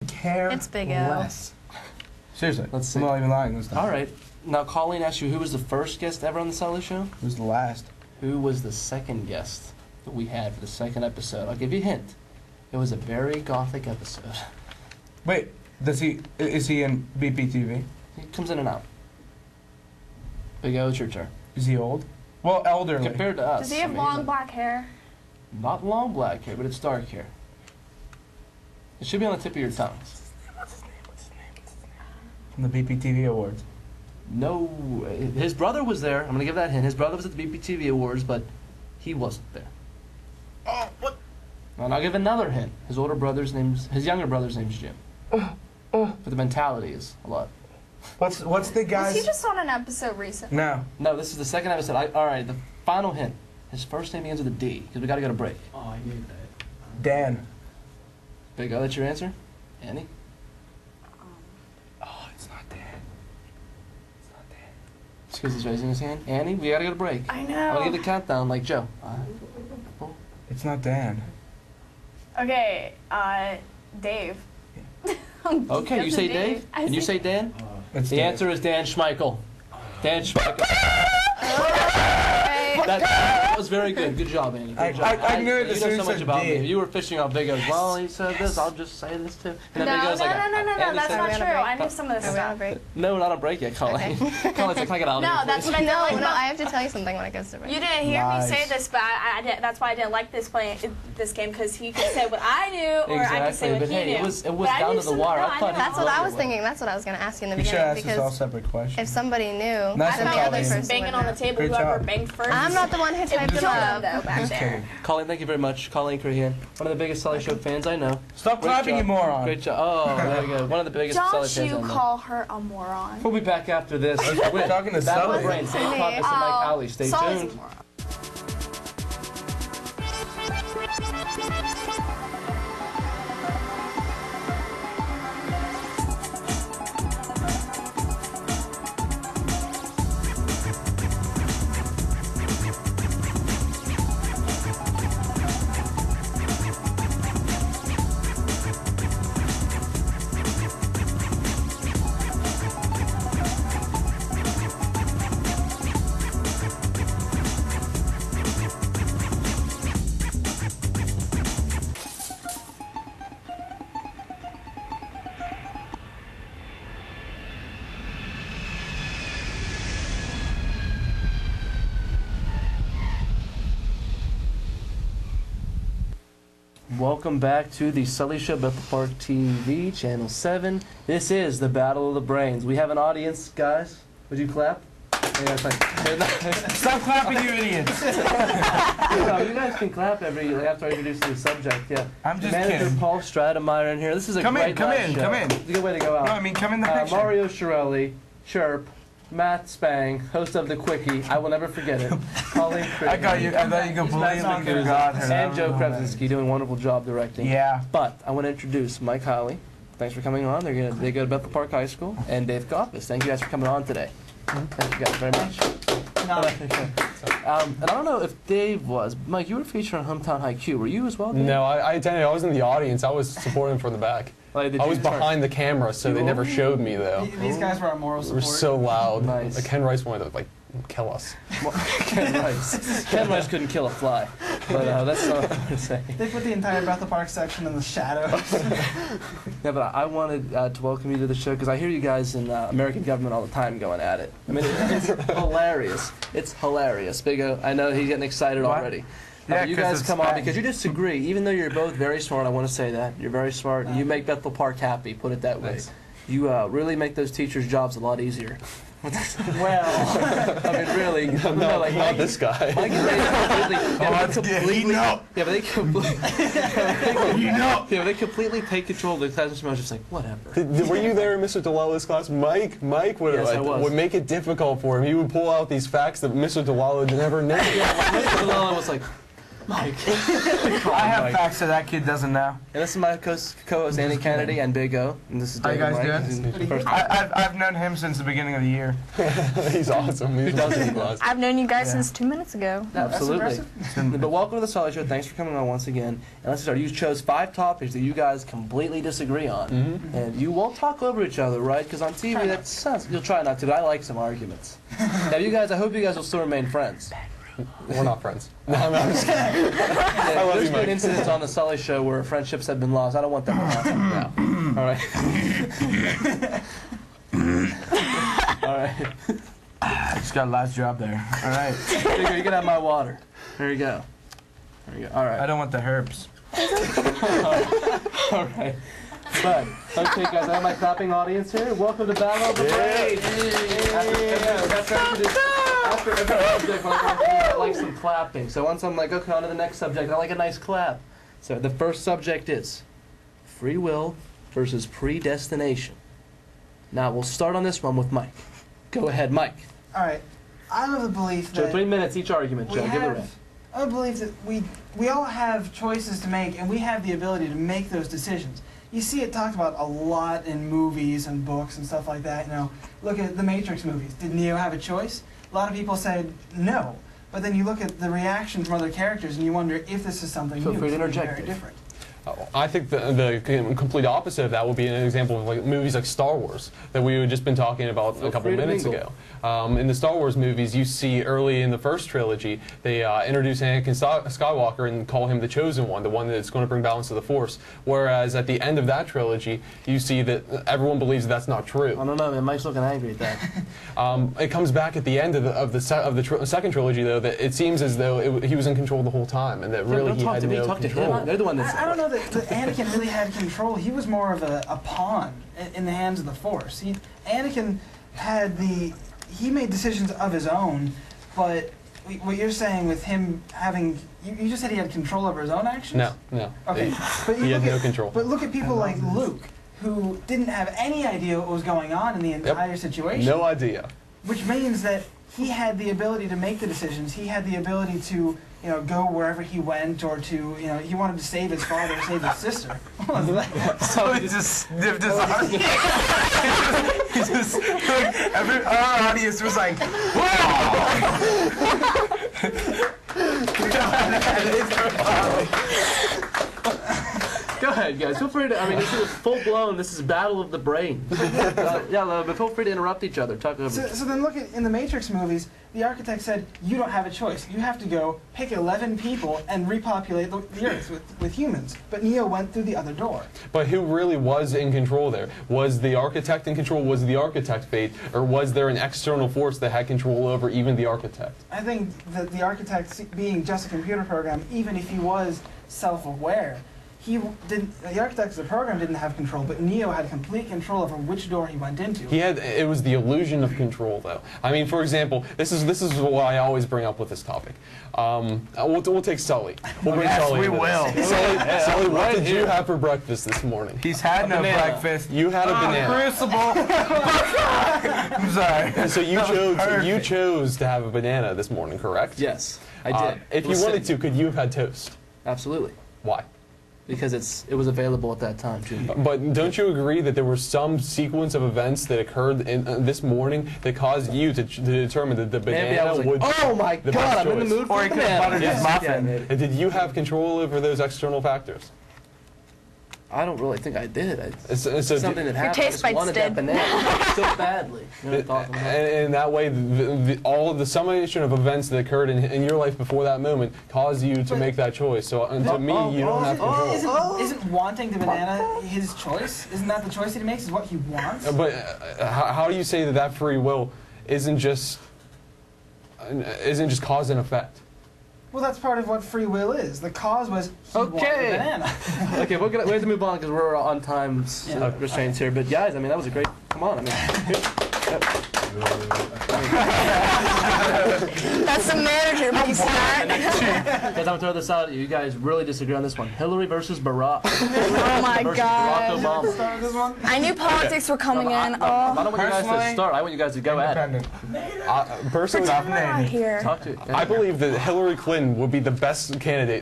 care It's Big O. less. Seriously. Let's see. I'm not even lying this time. All right. Now, Colleen asked you, who was the first guest ever on the Sully Show? Who's the last? Who was the second guest that we had for the second episode? I'll give you a hint. It was a very gothic episode. Wait, is he in BPTV? He comes in and out. Big O, it's your turn. Is he old? Well, elderly. Compared to us. Does he have long black hair? Not long black hair, but it's dark hair. It should be on the tip of your tongue. What's his name? From the BPTV Awards. No, his brother was there. I'm going to give that hint. His brother was at the BPTV Awards, but he wasn't there. Oh, what? And I'll give another hint. His younger brother's name's Jim. But the mentality is a lot. What's the guy's? Was he just on an episode recently? No. No, this is the second episode. All right, the final hint. His first name begins with a D, because we got to go to break. Oh, I knew that. Dan. Big O, that's your answer? Annie? Oh, it's not Dan. It's not Dan. It's because he's raising his hand. Annie, we got to go to break. I I'm know. going to give the countdown like Joe. It's not Dan. Okay, Dave. Okay, you say Dave? And you say Dan? It's The Dave. answer is Dan Schmeichel. Dan Schmeichel. That was very good. Good job, Annie. Good job. I knew it as You soon know so as much it about did. me. You were fishing on Big O's. Well, he said this. I'll just say this too. And then No, Big O's like, no, Annie that's said- not Are we on a true. break? I knew some of this Are we on a stuff. break? No, not a break yet, Colleen. Colleen's like, can I get out of here, No, please? that's what I didn't like No, about. I have to tell you something when it goes to break. You didn't hear Nice. me say this, but I did, that's why I didn't like this game, because he could say what I knew, or I could say Exactly, what but he hey, knew. it was But I down knew to the some- wire. no, I thought knew That's some. what I was thinking. That's what I was going to ask you in the You should beginning. ask us all Because separate questions. if somebody knew, Nice then one, the other Colleen. person Banging would on the know. table, Great whoever job. banged first. I'm not the one who It typed was it John, up. though, back Just there. kidding. Colleen, thank you very much. Colleen Crehan, one of the biggest Sully Show fans I know. Stop Great clapping, job. you moron. Great job. Oh, there you go. One of the biggest Sully Don't fans you I know. call her a moron. We'll be back after this. We're talking to Battle of Sully. Brains, Dave Pontus and Mike Howley. Stay Sully's a tuned. moron. Welcome back to the Sully Show, Bethel Park TV, Channel 7. This is the Battle of the Brains. We have an audience, guys. Would you clap? Yeah, it's like, Stop clapping, you idiots. no, you guys can clap after I introduce the subject. Yeah. I'm just Manager kidding. Paul Stratemeyer in here. This is a Come great in, come live in, show. come in. It's a good way to go out. No, I mean, come in the picture. Mario Shirelli, Chirp, Matt Spang, host of The Quickie. I will never forget it. Colleen I thought you completely forgot her. And Joe Krasinski doing a wonderful job directing. Yeah. But I want to introduce Mike Howley. Thanks for coming on. They go to Bethel Park High School. And Dave Coppis. Thank you guys for coming on today. Thank you guys very much. And I don't know if Dave was. Mike, you were featured on Hometown Haiku. Were you as well, Dave? No, I attended. I was in the audience. I was supporting from the back. Like, did I you was start- behind the camera, so they never showed me though. These guys were our moral They were support. so loud. Nice. Like Ken Rice wanted to kill us. Ken Rice. Ken Rice couldn't kill a fly. But that's not what I'm going to say. They put the entire Bethel Park section in the shadows. Yeah, but I wanted to welcome you to the show because I hear you guys in American government all the time going at it. I mean, it's hilarious. It's hilarious. Big O, I know he's getting excited What? already. Yeah, you 'cause guys it's come on bad. because you disagree. Even though you're both very smart, I want to say that. You're very smart. You make Bethel Park happy, put it that way. Thanks. You really make those teachers' jobs a lot easier. Well, I mean, really. No, like, not this guy. Mike and Dave completely, they completely take control of the class. I was just like, whatever. Were you there in Mr. Delala's class? Mike would, Yes, I was. would make it difficult for him. He would pull out these facts that Mr. Delala never knew. Yeah, Mike Delala was like, Mike. I have facts that that kid doesn't know. And this is my co-host Andy Kennedy and Big O. And this is How you David guys Mike. doing? This is first- I've known him since the beginning of the year. He's awesome. He's doesn't? awesome. I've known you guys Yeah. since 2 minutes ago. Absolutely. But welcome to the Sully Show. Thanks for coming on once again. And let's start. You chose 5 topics that you guys completely disagree on. And you won't talk over each other, right? Because on TV, that sounds. You'll try not to, but I like some arguments. Now, you guys, I hope you guys will still remain friends. We're not friends. No, I'm just kidding. Yeah, love there's you, been Mike. incidents on the Sully Show where friendships have been lost. I don't want that to happen now. All right. All right. I just got a last job there. All right. There you go. You can have my water. There you go. There you go. All right. I don't want the herbs. All right. But, okay, guys, I have my clapping audience here. Welcome to Battle of the Brains. After every subject, I like some clapping. So once I'm like, okay, on to the next subject, I like a nice clap. So the first subject is free will versus predestination. Now, we'll start on this one with Mike. Go ahead, Mike. All right. I'm of the belief Joe, that 3 minutes each argument, we Joe. Give it a rest. have. I'm of the belief that we all have choices to make, and we have the ability to make those decisions. You see it talked about a lot in movies and books and stuff like that. You know, look at the Matrix movies. Did Neo have a choice? A lot of people said no, but then you look at the reaction from other characters, and you wonder if this is something Feel new. free to something interject, very Dave. different. I think the complete opposite of that would be an example of like movies like Star Wars that we had just been talking about a couple free to minutes mingle. ago. In the Star Wars movies, you see early in the first trilogy, they introduce Anakin Skywalker and call him the Chosen One, the one that's going to bring balance to the Force. Whereas at the end of that trilogy, you see that everyone believes that's not true. I don't know, man. Mike's looking angry at that. It comes back at the end of the second trilogy, though, that it seems as though he was in control the whole time, and that really don't he talk had to me. no Talk to control. him. They're the one that's. I don't know that Anakin really had control. He was more of a pawn in the hands of the Force. Anakin had he made decisions of his own, but what you're saying with him having, you just said he had control over his own actions? No. Okay, but He had no control. But look at people like Luke, who didn't have any idea what was going on in the entire situation. No idea. Which means that he had the ability to make the decisions. He had the ability to, go wherever he went, or to, he wanted to save his father, save his sister. What was that? So he just sniffed his arm. Our audience was like, Go ahead, guys. Feel free to. I mean, this is full blown. This is battle of the brain. But feel free to interrupt each other. Talk over. So then look at in the Matrix movies, the architect said, you don't have a choice. You have to go pick 11 people and repopulate the Earth with humans. But Neo went through the other door. But who really was in control there? Was the architect in control? Was the architect fate? Or was there an external force that had control over even the architect? I think that the architect, being just a computer program, even if he was self-aware, the architect of the program didn't have control, but Neo had complete control over which door he went into. It was the illusion of control, though. I mean, for example, this is what I always bring up with this topic. We'll take Sully. We'll bring Yes, Sully we into will. this. Sully, what did you have for breakfast this morning? he's had no banana. breakfast. You had a banana. Crucible. I'm sorry. And so you chose to have a banana this morning, correct? Yes, I did. If It was you wanted sitting- to, could you have had toast? Absolutely, Why? because it was available at that time too. But don't you agree that there was some sequence of events that occurred this morning that caused you to determine that the Maybe I banana was would like, oh my the God, best I'm in the choice? mood for Or a he could have banana. buttered his muffin. maybe. And did you have control over those external factors? I don't really think I did. So Something that happened. taste I just buds wanted that did. banana so badly. You know, thought about it. and in that way, all of the summation of events that occurred in your life before that moment caused you to make that choice. So to me, you don't have control. Isn't wanting the banana his choice? Isn't that the choice that he makes? Is what he wants? But how do you say that free will isn't just cause and effect? Well, that's part of what free will is. The cause was he wanted the Okay. banana. Okay, we have to move on because we're on time restraints here. But guys, I mean, that was a great. Come on, I mean. That's the manager, please not. Guys, I'm gonna throw this out. You guys really disagree on this one. Hillary versus Barack. Oh my versus God. Barack Obama. Start this one. I knew politics were coming in. I don't want you guys to Personally, start. I want you guys to go at it. Independent. Personally, Out here. Talk to it. I believe that Hillary Clinton would be the best candidate